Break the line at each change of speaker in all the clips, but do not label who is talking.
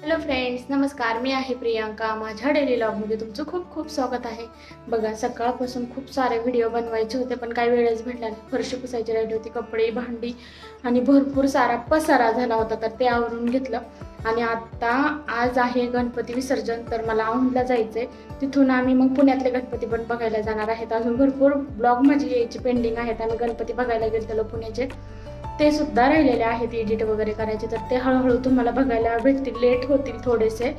Hello friends, नमस्कार. मी आहे प्रियांका. माझ्या डेली व्लॉगमध्ये तुमचं खूप खूप स्वागत आहे. बघा, सकाळपासून खूप सारे व्हिडिओ बनवायचे होते पण काही वेळच भेटला नाही. फरशी पुसायची राहिली होती, कपडे, भांडी आणि भरपूर सारा पसारा झाला होता, तर ते आवरून घेतलं. आणि आता आज आहे गणपती विसर्जन, तर मला औंधला जायचंय. तिथून आम्ही मग पुण्यातले गणपती पण बघायला जाणार आहेत. अजून भरपूर ब्लॉग माझी यायची पेंडिंग आहेत. आम्ही गणपती बघायला गेलो पुण्याचे, ते सुद्धा राहिलेले आहेत एडिट वगैरे करायचे, तर ते हळूहळू तुम्हाला बघायला भेटतील. लेट होतील थोडेसे,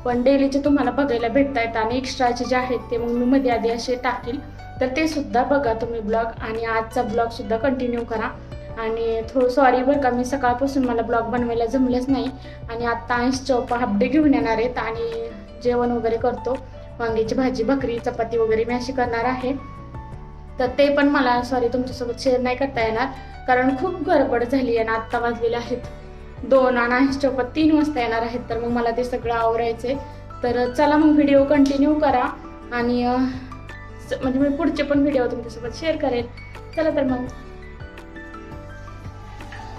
पण डेलीचे तुम्हाला बघायला भेटतायत. आणि एक्स्ट्राचे जे आहेत ते मग मी मध्ये आधी असे टाकील, तर ते सुद्धा बघा तुम्ही ब्लॉग. आणि आजचा ब्लॉग सुद्धा कंटिन्यू करा. आणि थोडं सॉरी बरं का, मी सकाळपासून मला ब्लॉग बनवायला जमलंच नाही. आणि आत्ता 80 हाफ डे घेऊन येणार आहेत आणि जेवण वगैरे करतो. वांग्याची भाजी, भाकरी, चपाती वगैरे मी अशी करणार आहे. तर ते पण मला सॉरी तुमच्यासोबत शेअर नाही करता येणार, कारण खूप गडबड झाली आहे. आत्ता वाजलेले आहेत 2 आणि 3 वाजता येणार आहेत. तर मग मला ते सगळं आवरायचंय. तर चला मग व्हिडिओ कंटिन्यू करा. आणि म्हणजे मी पुढचे पण व्हिडिओ तुमच्यासोबत शेअर करेन. चला तर मग.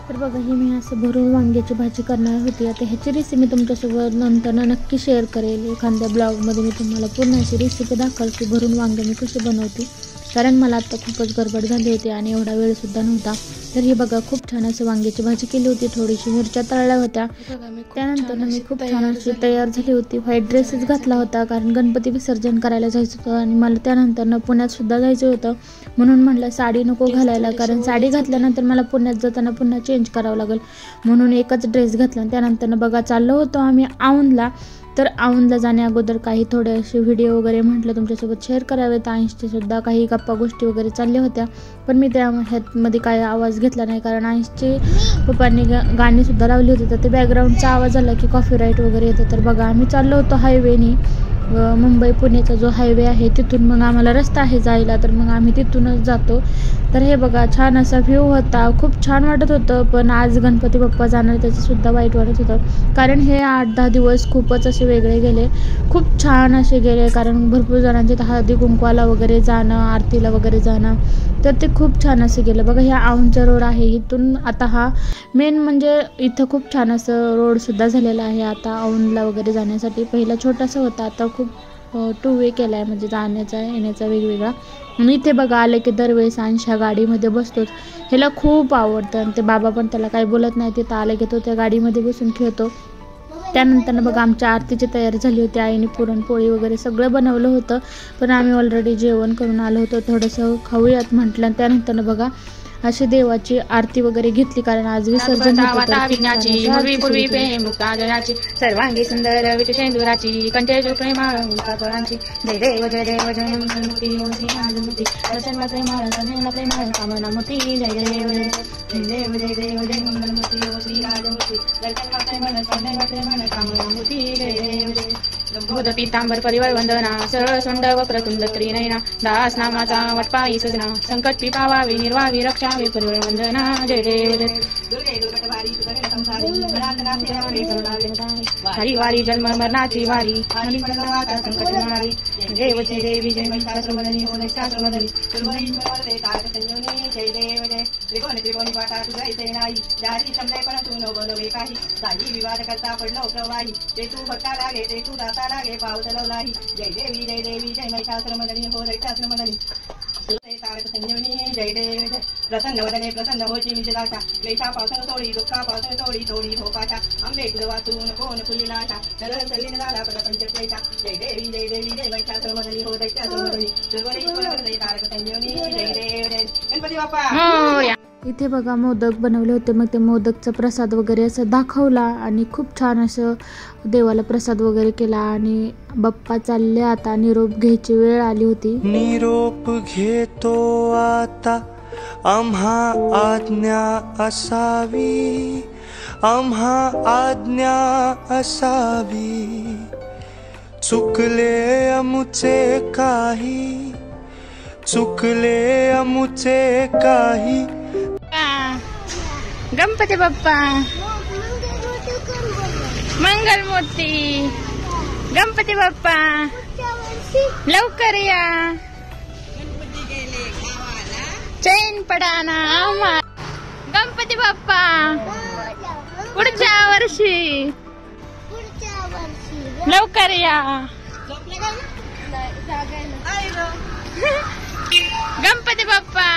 तर बघा, ही मी असं भरून वांग्याची भाजी करणार होती. आता ह्याची रेसिपी तुमच्यासोबत नंतर नक्की शेअर करेल. एखाद्या ब्लॉगमध्ये मी तुम्हाला पूर्ण अशी रेसिपी दाखवते भरून वांगे मी कशी बनवते, कारण मला आता खूपच गडबड झाली होती आणि एवढा वेळसुद्धा नव्हता. तर हे बघा, खूप छान असं वांग्याची भाजी केली होती. थोडीशी मिरच्या तळल्या होत्या. त्यानंतर मी खूप छान अशी तयार झाली होती. व्हाईट ड्रेसच घातला होता, कारण गणपती विसर्जन करायला जायचं होतं आणि मला त्यानंतर पुण्यात सुद्धा जायचं होतं. म्हणून म्हटलं साडी नको घालायला, कारण साडी घातल्यानंतर मला पुण्यात जाताना पुन्हा चेंज करावं लागेल. म्हणून एकच ड्रेस घातला. त्यानंतर बघा चाललो होतो आम्ही औंधला. तर औंधला जाण्या अगोदर काही थोडे असे व्हिडिओ वगैरे म्हटलं तुमच्यासोबत शेअर करावेत. अंशचे सुद्धा काही गप्पा गोष्टी वगैरे चालल्या होत्या, पण मी ह्यामध्ये काही आवाज घेतला नाही, कारण अंशचे पप्पांनी गाणीसुद्धा लावली होती. तर ते बॅकग्राऊंडचा आवाज आला की कॉपीराईट वगैरे येतं. तर बघा, आम्ही चाललो होतो हायवेनी. मुंबई पुण्याचा जो हायवे आहे तिथून मग आम्हाला रस्ता आहे जायला, तर मग आम्ही तिथूनच जातो. तर हे बघा, छान असा व्ह्यू होता. खूप छान वाटत होतं. पण आज गणपती बाप्पा जाणार त्याचंसुद्धा वाईट वाटत होतं, कारण हे 8-10 दिवस खूपच असे वेगळे गेले. खूप छान असे गेले, कारण भरपूर जणांचे हळदी कुंकवाला वगैरे जाणं, आरतीला वगैरे जाणं, तर ते खूप छान असं गेलं. बघा, ह्या औंधचा रोड आहे. इथून आता हा मेन म्हणजे इथं खूप छान असं रोडसुद्धा झालेला आहे आता औंधला वगैरे जाण्यासाठी. पहिला छोटासा होता, आता खूप 2 वे केला आहे, म्हणजे जाण्याचा येण्याचा वेगवेगळा. आणि इथे बघा, आले की दरवेळेस अंश ह्या गाडीमध्ये बसतोच. ह्याला खूप आवडतं आणि ते बाबा पण त्याला काही बोलत नाही. तिथं आले की तो त्या गाडीमध्ये बसून खेळतो. त्यानंतर बघा, आमच्या आरतीची तयारी झाली होती. आईने पुरणपोळी वगैरे सगळं बनवलं होतं, पण आम्ही ऑलरेडी जेवण करून आलो होतो. थोडंसं खाऊयात म्हटलं. त्यानंतर बघा, अशी देवाची आरती वगैरे घेतली, कारण आज विसर्जन
सर्वांगी सुंदर विषेंदुराची कंठेजु प्रेमाळ मुक्ताकरांची जय देव जय देव जय मंगलमूर्ती मूर्ती प्रेमाळ कामना मूर्ती जय देव जय देव जय देव जय मंगलमूर्ती मूर्ती राजमूर्ती प्रेमाळ कामना मूर्ती जय देव जय बोध पीतांबर परिवार वंदना सरळ सोंड वक्रतुंड त्रिनयना दास नामाचा वटपाई सजना संकट पिपावावी निर्वावी रक्षावी परिवार वंदना जय देव जय हरी वारी जन्म मरणाची वारी संकट मारी देव जय देवी जय महिषासुरमर्दिनी हो महिषासुरमर्दिनी जय देव जय त्रिकोणी त्रिकोणी पाटा तुझा इथे नाही जारी समजाय परंतु न बोलवे काही काही विवाद करता पडलो प्रवाही ते तू भक्ता लागे ते तू दाता लागे पावतलो नाही जय देवी जय महिषासुरमर्दिनी हो महिषासुरमर्दिनी तारक संजीवनी जय देव जय प्रसन्न वदने प्रसन्न होची निज दाता क्लेशा पावसन तोडी दुःखा पावसन तोडी तोडी हो पाटा आंबे फुल वाचून कोण फुलिलाटा नरळ सलीन झाला प्रपंच क्लेशा जय देवी जय महिषासुरमर्दिनी हो दैत्यासुरमर्दिनी सुरवणी तारक संजीवनी जय देव जय गणपती बाप्पा.
इथे बघा, मोदक बनवले होते. मग ते मोदकचा प्रसाद वगैरे असं दाखवला आणि खूप छान असं देवाला प्रसाद वगैरे केला. आणि बाप्पा चालले आता. निरोप घ्यायची वेळ आली होती.
निरोप घेतो आता, आम्हा आज्ञा असावी, आम्हा आज्ञा असावी. चुकले अमुचे काही, चुकले अमुचे काही.
गणपती बाप्पा मंगलमूर्ती गणपती बाप्पा लवकर या. चैन पडाना आम्हा गणपती बाप्पा पुढच्या वर्षी. लवकर या. गणपती बाप्पा.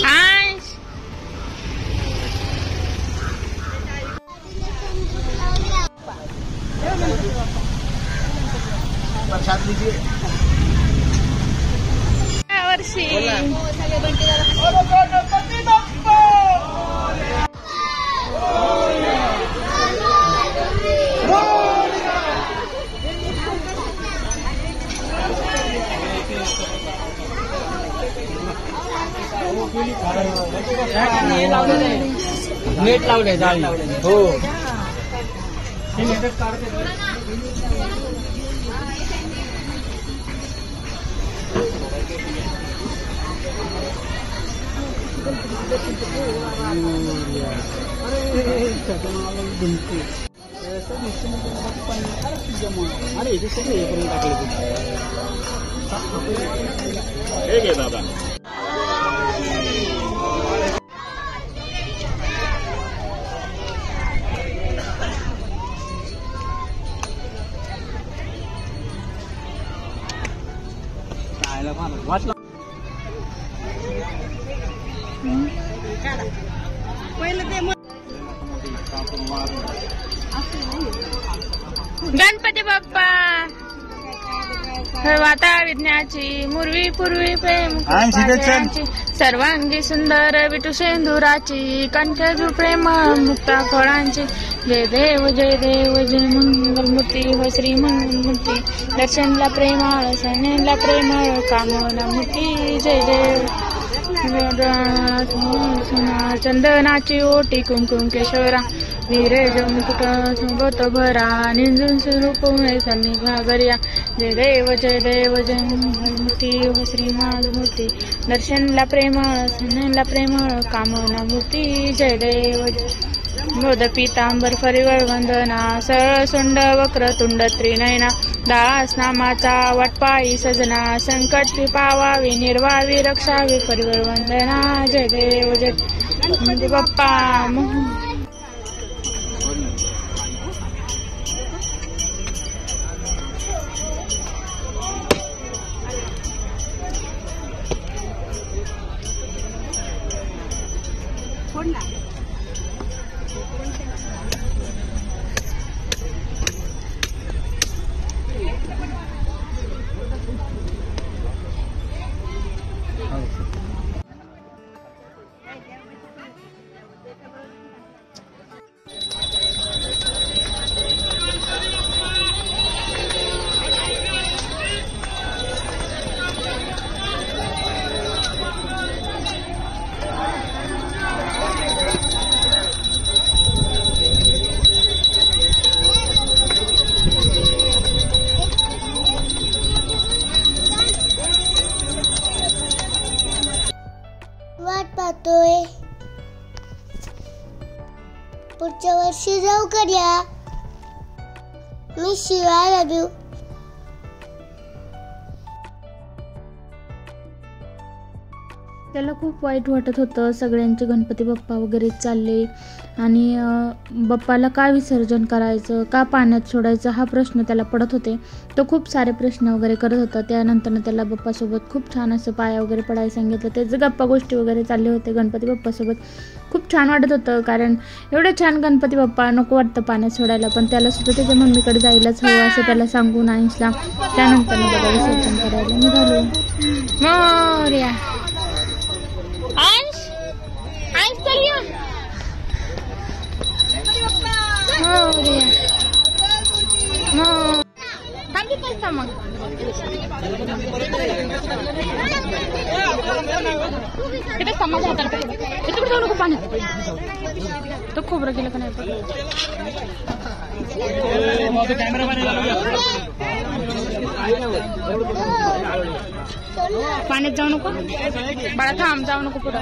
अंश. वर्षी
नेट लावले जाळी. हो अरे इथे सगळे हे करून टाकले दादा. वाटलं
गणपती बाप्पा. वाता विज्ञाची मुरवी पूर्वी प्रेम कृपाची, सर्वांगी सुंदर विटू शेंदुराची, कंठ प्रेम मुक्ता फळांची. जय देव जय देव जय मंगलमूर्ती हो श्री मंगलमूर्ती. दर्शनला प्रेमाळ सनेला प्रेमाळ कामना मूर्ती. जय देव. चंदनाची ओटी कुंकुम केशवरा, वीरेज मुकुट सुगत भरा, निंजून स्वरूप सन्नी घागरिया. जय देव जय मूर्ती हो श्री मूर्ती. दर्शनला प्रेमळ सनेला प्रेमळ कामना मूर्ती. जय देव. बोध पीतांबर परिवळ वंदना, सरळ सुंड वक्रतुंड त्रिनयना, दास नामाचा वाटपाई सजना, संकट पावावी निर्वावी रक्षावी परिवळ वंदना. जय देव जय गणपती बाप्पा.
वाट पाहतोय. पुढच्या वर्षी जाऊ करूया. मी शिवाय लव यू.
त्याला खूप वाईट वाटत होतं. सगळ्यांचे गणपती बाप्पा वगैरे चालले आणि बाप्पाला का विसर्जन करायचं, का पाण्यात सोडायचं हा प्रश्न त्याला पडत होते. तो खूप सारे प्रश्न वगैरे करत होता. त्यानंतर त्याला बाप्पासोबत खूप छान असं पाया वगैरे पडायला सांगितलं. त्याचं गप्पा गोष्टी वगैरे चालले होते गणपती बाप्पासोबत. खूप छान वाटत होतं कारण एवढं छान गणपती बाप्पा नको वाटतं पाण्यात सोडायला, पण त्याला सुद्धा त्याच्या मम्मीकडे जायलाच हवं असं त्याला सांगून अंशला त्यानंतर बघा विसर्जन करायला निघालो.
मोरया. अंश अंश चल या. मोरया. थांब की पैसा मग. तिथे समाज होता तिकडे जाऊ नको पाण्यात. तो खोबरं गेलं का नाही. पाण्यात जाऊ नको बाळा. थांब जाऊ नको पुढं.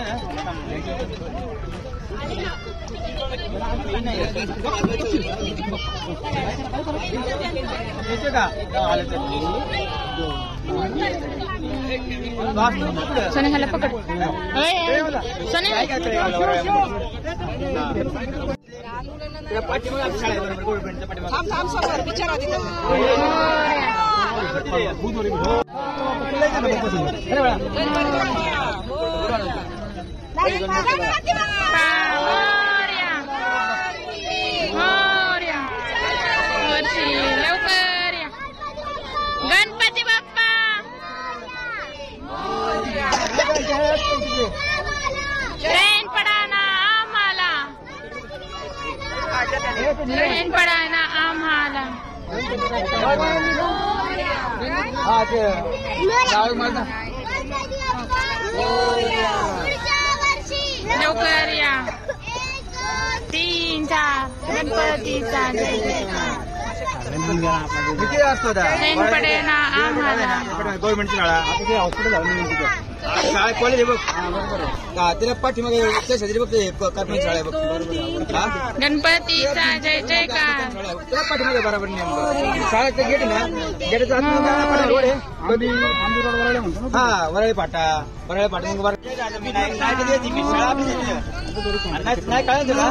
सोने ह्याला पकड. सोने
त्या पाठीमागे आमची शाळा आहे बरोबर गव्हर्नमेंटच्या पाठीमागे.
गणपती बाप्पा ट्रेन पडाना आम्हाला, ट्रेन पडाना आम्हाला. लवकर या. 3 4 गणपतीचा जय जयकार.
किती असतो
ट्रेन पडेना आम्हाला.
गव्हर्नमेंटची शाळा आता हॉस्पिटल शाळा कॉलेज आहे बघ. तिला पाठीमागे शेजारी बघ कार्पोरेट शाळा आहे बघ.
गणपतीचा जय जयकार.
त्या पाठीमागे बरोबर नाही शाळेचं गेट ना, गेटचा रोड आहे. हा वरळी फाटा, वरळी फाटा नाही काय तुला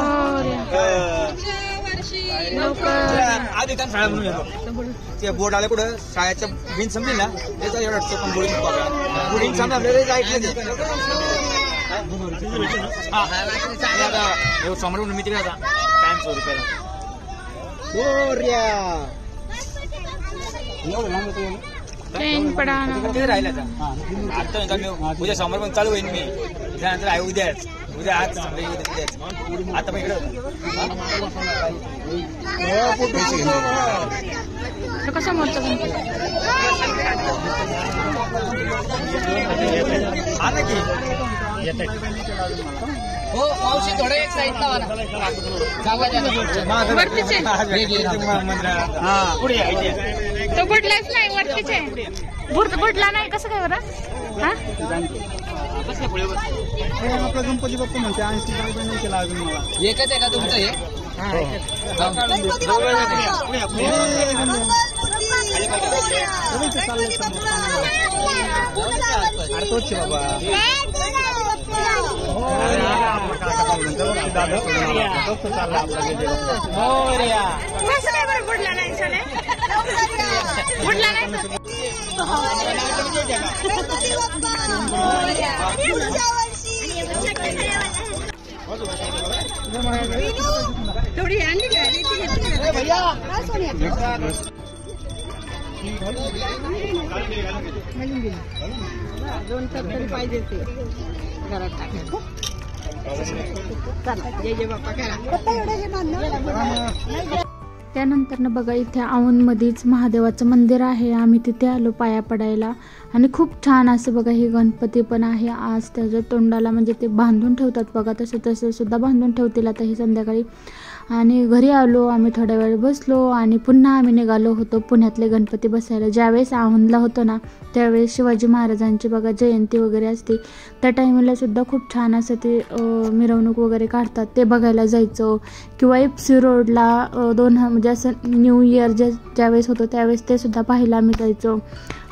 आधी त्या शाळा म्हणून येतो. ते बोर्ड आले कुठं शाळेच्या भिन समजेल ना त्याचा एवढा पण बोर्डिंग समजा आपल्याला ऐकलं ते समोर मी तिकडे आता ₹500.
ट्रेन पडाना.
किती राहिला आता उद्या समोर पण चालू होईल मी. त्यानंतर आहे उद्याच, उद्या आज उद्याच आता पण इकडे
कसं मोठं
आला की हो मावशी थोडं एक साईडला
तो बुडलाच नाही वरतीचे बुडला नाही. कसं काय बरं?
आपला गणपती बाप्पा म्हणते 80 नाही केला अजून मला. एकच आहे का तुमचं हे? अरे तोच बाबा
बुडला नाही बुडला नाही. थोडी दोन तरी पाहिजे ते घरात टाकायचं. जय जय बाप्पा करा.
त्यानंतर बघा इथे औंधमध्येच महादेवाचं मंदिर आहे. आम्ही तिथे आलो पाया पडायला आणि खूप छान असं बघा हे गणपती पण आहे. आज त्याच्या तोंडाला म्हणजे ते बांधून ठेवतात बघा, तसं सुद्धा बांधून ठेवतील आता हे संध्याकाळी. आणि घरी आलो आम्ही, थोड्या वेळ बसलो आणि पुन्हा आम्ही निघालो होतो पुण्यातले गणपती बसायला. ज्यावेळेस औंधला होतो ना त्यावेळेस शिवाजी महाराजांची बघा जयंती वगैरे असते, त्या टायमाला सुद्धा खूप छान असं ते मिरवणूक वगैरे काढतात, ते बघायला जायचं. किंवा FC रोडला म्हणजे असं न्यू इयर ज्यावेळेस होतं त्यावेळेस ते सुद्धा पाहायला आम्ही जायचो.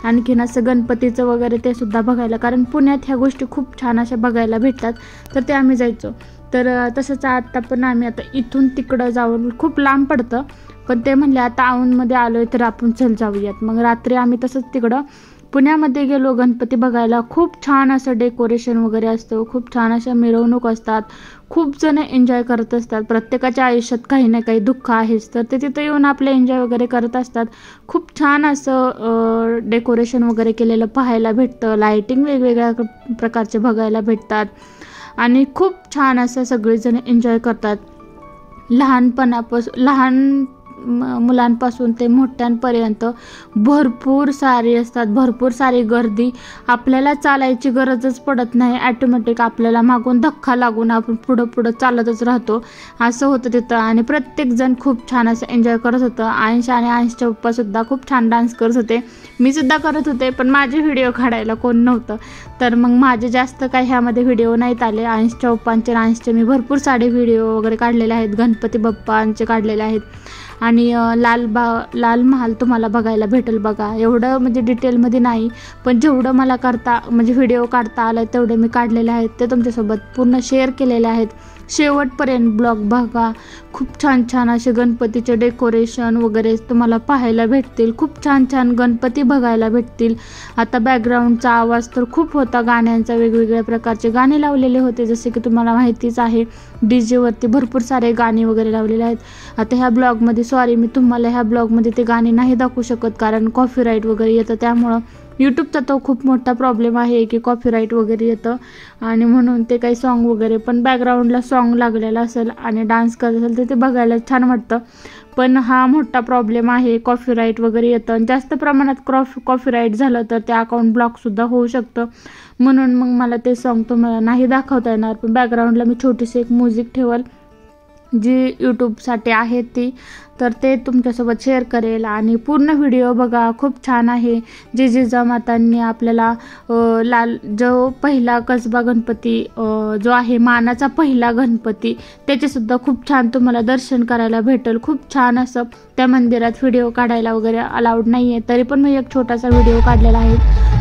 आणखीन असं गणपतीचं वगैरे ते सुद्धा बघायला, कारण पुण्यात ह्या गोष्टी खूप छान अशा बघायला भेटतात, तर ते आम्ही जायचो. तर तसंच आता पण आम्ही आता इथून तिकडं जाऊन खूप लांब पडतं, पण ते म्हणले आता औंधमध्ये आलो आहे तर आपण चल जाऊयात. मग रात्री आम्ही तसंच तिकडं पुण्यामध्ये गेलो गणपती बघायला. खूप छान असं डेकोरेशन वगैरे असतं, खूप छान अशा मिरवणूक असतात, खूप जण एन्जॉय करत असतात. प्रत्येकाच्या आयुष्यात काही ना काही दुःख आहेच, तर ते तिथं येऊन आपले एन्जॉय वगैरे करत असतात. खूप छान असं डेकोरेशन वगैरे केलेलं पाहायला भेटतं, लायटिंग वेगवेगळ्या प्रकारचे बघायला भेटतात आणि खूप छान असं सगळेजण एन्जॉय करतात. लहान मुलांपासून ते मोठ्यांपर्यंत भरपूर सारी असतात, भरपूर सारी गर्दी. आपल्याला चालायची गरजच पडत नाही, ॲटोमॅटिक आपल्याला मागून धक्का लागून आपण पुढं चालतच राहतो, असं होतं तिथं. आणि प्रत्येकजण खूप छान असं एन्जॉय करत होतं. अंश आणि अंशच्या पप्पासुद्धा खूप छान डान्स करत होते, मी सुद्धा करत होते, पण माझे व्हिडिओ काढायला कोण नव्हतं, तर मग माझे जास्त काही ह्यामध्ये व्हिडिओ नाहीत आले. अंशच्या पप्पांचे आणि अंशचे मी भरपूर सारे व्हिडिओ वगैरे काढलेले आहेत, गणपती बाप्पांचे काढलेले आहेत. आणि लाल महाल तुम्हाला बघायला भेटेल बघा. एवढं म्हणजे डिटेलमध्ये नाही, पण जेवढं मला म्हणजे व्हिडिओ काढता आलं तेवढे मी काढलेले आहेत, ते तुमच्यासोबत पूर्ण शेअर केलेले आहेत. शेवटपर्यंत ब्लॉग बघा. खूप छान छान असे गणपतीचे डेकोरेशन वगैरे तुम्हाला पाहायला भेटतील. खूप छान छान गणपती बघायला भेटतील. आता बॅकग्राऊंडचा आवाज तर खूप होता गाण्यांचा, वेगवेगळ्या प्रकारचे गाणे लावलेले होते, जसे की तुम्हाला माहितीच आहे DJ वरती भरपूर सारे गाणे वगैरे लावलेले आहेत. आता ह्या ब्लॉगमध्ये मी तुम्हाला ह्या ब्लॉगमध्ये ते गाणे नाही दाखवू शकत, कारण कॉपीराईट वगैरे येतं. त्यामुळं यूट्यूबचा तो खूप मोठा प्रॉब्लेम आहे की कॉपीराईट वगैरे येतं, आणि म्हणून ते काही सॉन्ग वगैरे पण बॅकग्राऊंडला सॉन्ग लागलेला असेल आणि डान्स करत असेल तर ते बघायला छान वाटतं. पण हा मोठा प्रॉब्लेम आहे, कॉपीराईट वगैरे येतं, आणि जास्त प्रमाणात कॉपीराईट झालं तर ते अकाउंट ब्लॉकसुद्धा होऊ शकतं. म्हणून मग मला ते सॉन्ग तुम्हाला नाही दाखवता येणार. पण बॅकग्राऊंडला मी छोटीशी एक म्युझिक ठेवल जी यूट्यूबसाठी आहे ती, तर ते तुमच्यासोबत शेअर करेल. आणि पूर्ण व्हिडिओ बघा, खूप छान आहे. जिजामातांनी आपल्याला जो पहिला कसबा गणपती जो आहे मानाचा पहिला गणपती, त्याचेसुद्धा खूप छान तुम्हाला दर्शन करायला भेटेल. खूप छान असं त्या मंदिरात व्हिडिओ काढायला वगैरे अलाउड नाही आहे, तरी पण मी एक छोटासा व्हिडिओ काढलेला आहे,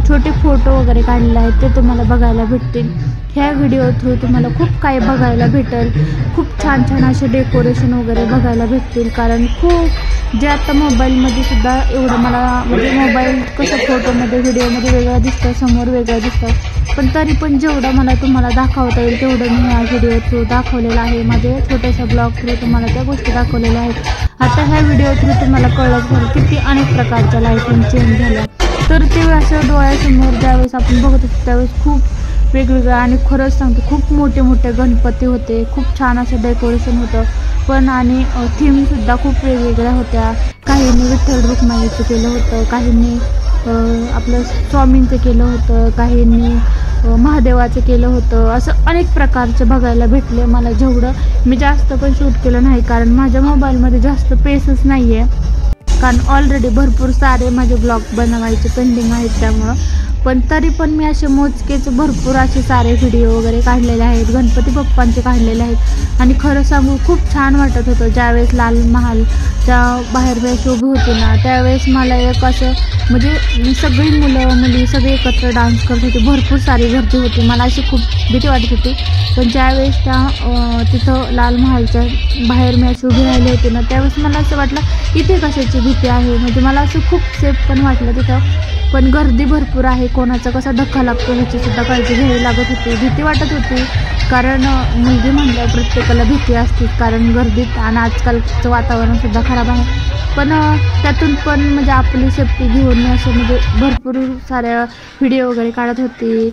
छोटे फोटो वगैरे काढलेले आहेत, ते तुम्हाला बघायला भेटतील. ह्या व्हिडिओ थ्रू तुम्हाला खूप काही बघायला भेटेल. खूप छान छान असे डेकोरेशन वगैरे बघायला भेटतील, कारण खूप जे आता मोबाईलमध्ये सुद्धा एवढं मला म्हणजे मोबाईल कसं फोटोमध्ये व्हिडिओमध्ये वेगळं दिसतं, समोर वेगळं दिसतं, पण तरी पण जेवढं मला तुम्हाला दाखवता येईल तेवढं मी ह्या व्हिडिओ थ्रू दाखवलेलं आहे. माझ्या छोट्याशा ब्लॉग थ्रू तुम्हाला त्या गोष्टी दाखवलेल्या आहेत. आता ह्या व्हिडिओ थ्रू तुम्हाला कळलं किती अनेक प्रकारच्या लाईटिंग चेंज झाल्या, तर ते असं डोळ्यासमोर ज्यावेळेस आपण बघत असतो त्यावेळेस खूप वेगवेगळं, आणि खरंच सांगते खूप मोठे मोठे गणपती होते, खूप छान असं डेकोरेशन होतं. पण आणि थीमसुद्धा खूप वेगवेगळ्या होत्या. काहींनी विठ्ठल रुक्माईचं केलं होतं, काहींनी आपलं स्वामींचं केलं होतं, काहींनी महादेवाचं केलं होतं. असं अनेक प्रकारचे बघायला भेटले मला. जेवढं मी जास्त पण शूट केलं नाही, कारण माझ्या मोबाईलमध्ये जास्त पेसच नाही आहे, कारण ऑलरेडी भरपूर सारे माझे ब्लॉग बनवायचे पेंडिंग आहेत. त्यामुळं पण तरी पण मी असे मोजकेच भरपूर असे सारे व्हिडिओ वगैरे काढलेले आहेत, गणपती बाप्पांचे काढलेले आहेत. आणि खरं सांगू खूप छान वाटत होतं. ज्यावेळेस लाल महालच्या बाहेर वेळेस उभी होती ना, त्यावेळेस मला एक असं म्हणजे सगळी मुलं मुली सगळे एकत्र डान्स करत होते, भरपूर सारी गर्दी होती. मला अशी खूप भीती वाटत होती. पण ज्यावेळेस त्या तिथं लाल महालच्या बाहेर मी अशी उभी राहिली होती ना, त्यावेळेस मला असं वाटलं इथे कशाची भीती आहे, म्हणजे मला असं खूप सेफ पण वाटलं तिथं. पण गर्दी भरपूर आहे, कोणाचा कसा धक्का लागतो ह्याचीसुद्धा काळजी घ्यावी लागत होती, भीती वाटत होती. कारण मुलगी म्हणल्यावर प्रत्येकाला भीती असते, कारण गर्दीत, आणि आजकालचं वातावरणसुद्धा खराब आहे. पण त्यातून पण म्हणजे आपली सेफ्टी घेऊन मी असं म्हणजे भरपूर साऱ्या व्हिडिओ वगैरे काढत होती,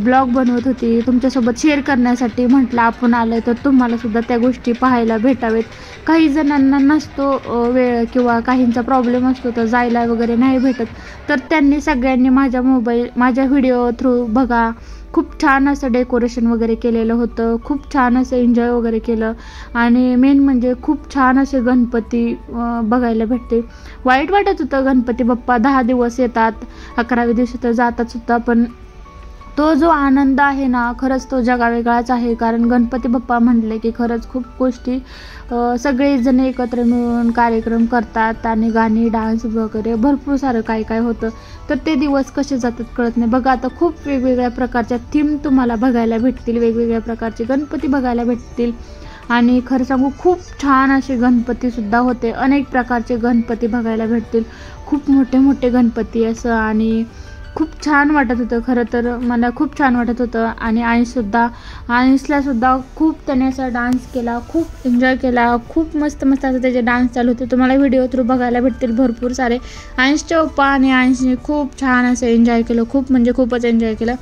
ब्लॉग बनवत होती तुमच्यासोबत शेअर करण्यासाठी. म्हटलं आपण आलं तर तुम्हालासुद्धा त्या गोष्टी पाहायला भेटावेत. काही जणांना नसतो वेळ किंवा काहींचा प्रॉब्लेम असतो तर जायला वगैरे नाही भेटत, तर त्यांनी सगळ्यांनी माझ्या व्हिडिओ थ्रू बघा. खूप छान असं डेकोरेशन वगैरे केलेलं होतं, खूप छान असं एन्जॉय वगैरे केलं. आणि मेन म्हणजे खूप छान असे गणपती बघायला भेटते. वाईट वाटत होतं, गणपती बाप्पा 10 दिवस येतात, 11व्या दिवशी तर जातात सुद्धा, पण तो जो आनंद आहे ना, खरंच तो जगावेगळाच आहे. कारण गणपती बाप्पा म्हटले की खरंच खूप गोष्टी सगळेजण एकत्र मिळून कार्यक्रम करतात, आणि गाणी डान्स वगैरे भरपूर सारं काय काय होतं. तर ते दिवस कसे जातात कळत नाही. बघा आता खूप वेगवेगळ्या प्रकारच्या थीम तुम्हाला बघायला भेटतील, वेगवेगळ्या प्रकारचे गणपती बघायला भेटतील. आणि खरं सांगू खूप छान असे गणपतीसुद्धा होते, अनेक प्रकारचे गणपती बघायला भेटतील, खूप मोठे मोठे गणपती असं. आणि खूप छान वाटत होतं, खरं तर मला खूप छान वाटत होतं. आणि आयुषलासुद्धा खूप त्याने असा डान्स केला, खूप एन्जॉय केला, खूप मस्त मस्त असं त्याचे डान्स चालू होते. तुम्हाला व्हिडिओ थ्रू बघायला भेटतील भरपूर सारे. आयुषच्या पप्पा आणि आयुषने खूप छान असं एन्जॉय केलं, खूप म्हणजे खूपच एन्जॉय केलं.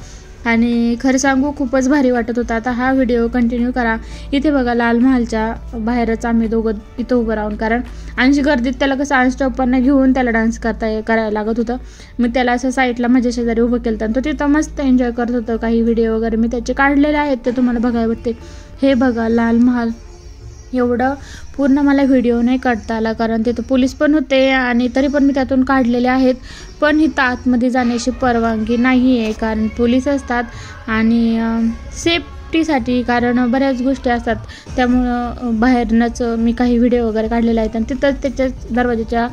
आणि खरं सांगू खूपच भारी वाटत होता. आता हा व्हिडिओ कंटिन्यू करा. इथे बघा लाल महालच्या बाहेरच आम्ही दोघं इथं उभं राहून, कारण अंश गर्दीत त्याला कसं अंशच्या पप्पांना घेऊन त्याला डान्स करायला लागत होतं. मी त्याला असं साईडला माझ्या शेजारी उभं केलं तर तो तिथं मस्त एन्जॉय करत होतं. काही व्हिडिओ वगैरे मी त्याचे काढलेले आहेत, ते तुम्हाला बघायला भेटते. हे बघा लाल महाल, एवढं पूर्ण मला व्हिडिओ नाही काढता आला, कारण तिथं पोलीस पण होते, आणि तरी पण मी त्यातून काढलेले आहेत. पण इथं आतमध्ये जाण्याची परवानगी नाही आहे, कारण पोलीस असतात, आणि सेफ्टीसाठी, कारण बऱ्याच गोष्टी असतात, त्यामुळं बाहेरनंच मी काही व्हिडिओ वगैरे काढलेले आहेत. आणि तिथंच त्याच्या दरवाजाच्या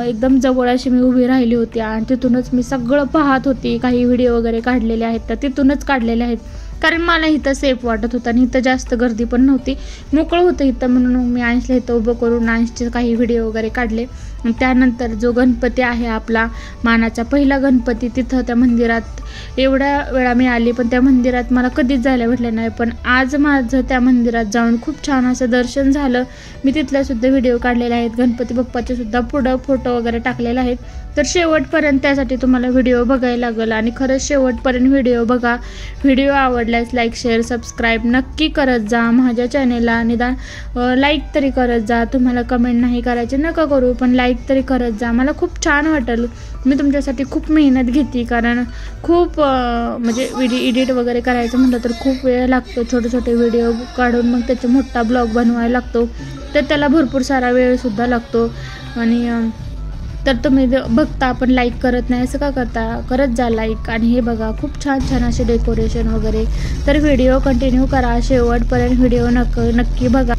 एकदम जवळ अशी मी उभी राहिली होती, आणि तिथूनच मी सगळं पाहत होती. काही व्हिडिओ वगैरे काढलेले आहेत तर तिथूनच काढलेले आहेत. कारण मला इथं सेफ वाटत होतं आणि इथं जास्त गर्दी पण नव्हती, मोकळं होतं इथं, म्हणून मी अंशला इथं उभं करून अंशचे काही व्हिडिओ वगैरे काढले. त्यानंतर जो गणपती आहे आपला मानाचा पहिला गणपती, तिथं त्या मंदिरात एवढ्या वेळा मी आली पण त्या मंदिरात मला कधीच जायला भेटलं नाही, पण आज माझं त्या मंदिरात जाऊन खूप छान असं दर्शन झालं. मी तिथल्या सुद्धा व्हिडिओ काढलेले आहेत, गणपती बाप्पाचे सुद्धा पुढं फोटो वगैरे टाकलेले आहेत. तर शेवटपर्यंत त्यासाठी तुम्हाला व्हिडिओ बघायला लागेल आणि खरंच शेवटपर्यंत व्हिडिओ बघा. व्हिडिओ आवडल्यास लाईक शेअर सबस्क्राईब नक्की करत जा माझ्या चॅनेलला. निदान लाईक तरी करत जा, तुम्हाला कमेंट नाही करायचे नका करू, पण लाईक तरी करत जा, मला खूप छान वाटेल. मी तुमच्यासाठी खूप मेहनत घेते, कारण खूप म्हणजे व्हिडिओ एडिट वगैरे करायचं म्हटलं तर खूप वेळ लागतो. छोटे छोटे व्हिडिओ काढून मग त्याचा मोठा ब्लॉग बनवायला लागतो, तर त्याला भरपूर सारा वेळसुद्धा लागतो. आणि तर तुम्ही बघता पण लाईक करत नाही, असं का करता? करत जा लाईक. आणि हे बघा खूप छान छान असे डेकोरेशन वगैरे. तर व्हिडिओ कंटिन्यू करा, शेवटपर्यंत व्हिडिओ नक्की बघा.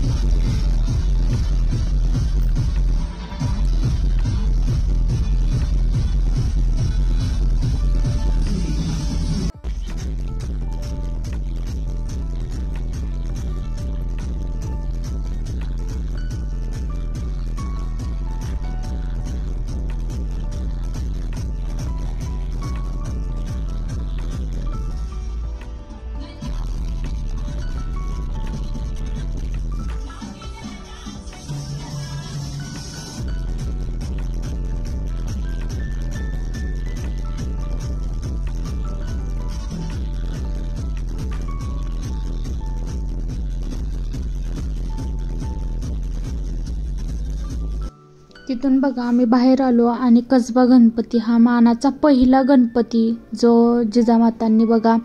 तिथून बघा आम्ही बाहेर आलो आणि कसबा गणपती हा मानाचा पहिला गणपती जो जिजामातांनी बघा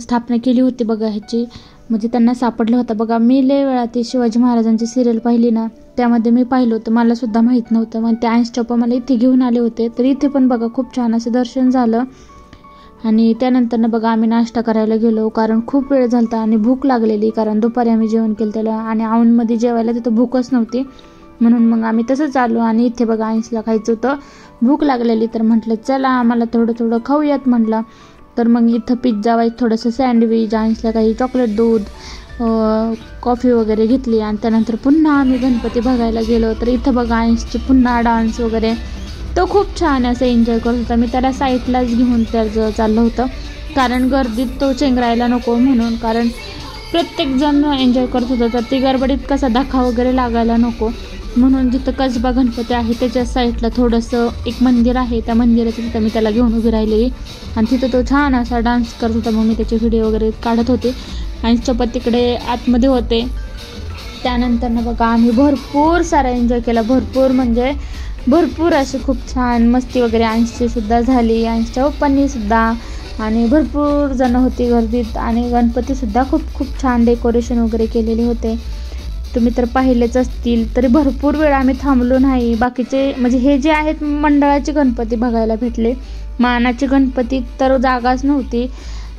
स्थापना केली होती बघा ह्याची, म्हणजे त्यांना सापडलं होतं बघा. मी लय वेळा ती शिवाजी महाराजांची सिरियल पाहिली ना, त्यामध्ये मी पाहिलं होतं, मला सुद्धा माहीत नव्हतं. मग ते अंश चप्पा मला इथे घेऊन आले होते, तर इथे पण बघा खूप छान असं दर्शन झालं. आणि त्यानंतर बघा आम्ही नाश्ता करायला गेलो, कारण खूप वेळ झालता आणि भूक लागलेली, कारण दुपारी आम्ही जेवण केलं त्याला आणि औंधमध्ये जेवायला तिथं भूकच नव्हती, म्हणून मग आम्ही तसंच आलो. आणि इथे बघा अंशला खायचं होतं, भूक लागलेली, तर म्हटलं चला आम्हाला थोडं थोडं खाऊयात म्हटलं. तर मग इथं पिझ्झा वाईज थोडंसं सँडविच, अंशला काही चॉकलेट दूध कॉफी वगैरे घेतली. आणि त्यानंतर पुन्हा आम्ही गणपती बघायला गेलो. तर इथं बघा अंशची पुन्हा डान्स वगैरे, तो खूप छान असं एन्जॉय करत होता. मी त्याला साईडलाच घेऊन त्याचं चाललं होतं, कारण गर्दीत तो चेंगरायला नको म्हणून, कारण प्रत्येकजण एन्जॉय करत होतं, तर ती गडबडीत कसा धक्का वगैरे लागायला नको म्हणून. जिथं कसबा गणपती आहे त्याच्या साईडला थोडंसं एक मंदिर आहे, त्या मंदिराच्या तिथं मी त्याला घेऊन उभी राहिलेली आणि तिथं तो छान असा डान्स करत होता. मग मी त्याचे व्हिडिओ वगैरे काढत होते आणि चपत तिकडे आतमध्ये होते. त्यानंतर बघा आम्ही भरपूर सारा एन्जॉय केला, भरपूर म्हणजे भरपूर असे खूप छान मस्ती वगैरे अंशची सुद्धा झाली, अंशच्या पप्पांनी सुद्धा, आणि भरपूर जण होती गर्दीत. आणि गणपतीसुद्धा खूप छान डेकोरेशन वगैरे केलेले होते, तुम्ही तर पाहिलेच असतील. तरी भरपूर वेळ आम्ही थांबलो नाही. बाकीचे म्हणजे हे जे आहेत मंडळाचे गणपती बघायला भेटले, मानाचे गणपती तर जागाच नव्हती.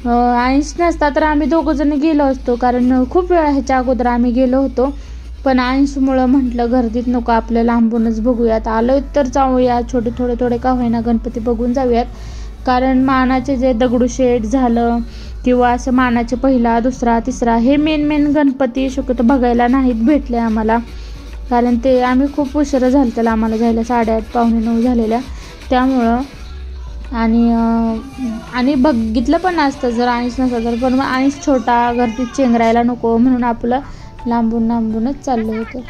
अंश नसता तर आम्ही दोघंजण गेलो असतो, कारण खूप वेळा ह्याच्या अगोदर आम्ही गेलो होतो, पण अंशमुळं म्हटलं गर्दीत नको, आपलं लांबूनच बघूयात, आलो तर जाऊया, थोडे का होईना गणपती बघून जाऊयात. कारण मानाचे जे दगडूशेठ झालं किंवा असं मानाचे पहिला दुसरा तिसरा हे मेन गणपती शक्यतो बघायला नाहीत भेटले आम्हाला, कारण ते आम्ही खूप उशिरा झालं त्याला आम्हाला जायला 8:30 पावणे 9 झालेल्या, त्यामुळं. आणि बघितलं पण असतं जर अंश नसता तर, पण मग अंश छोटा गर्दीत चेंगरायला नको म्हणून आपलं लांबूनच चाललं होतं.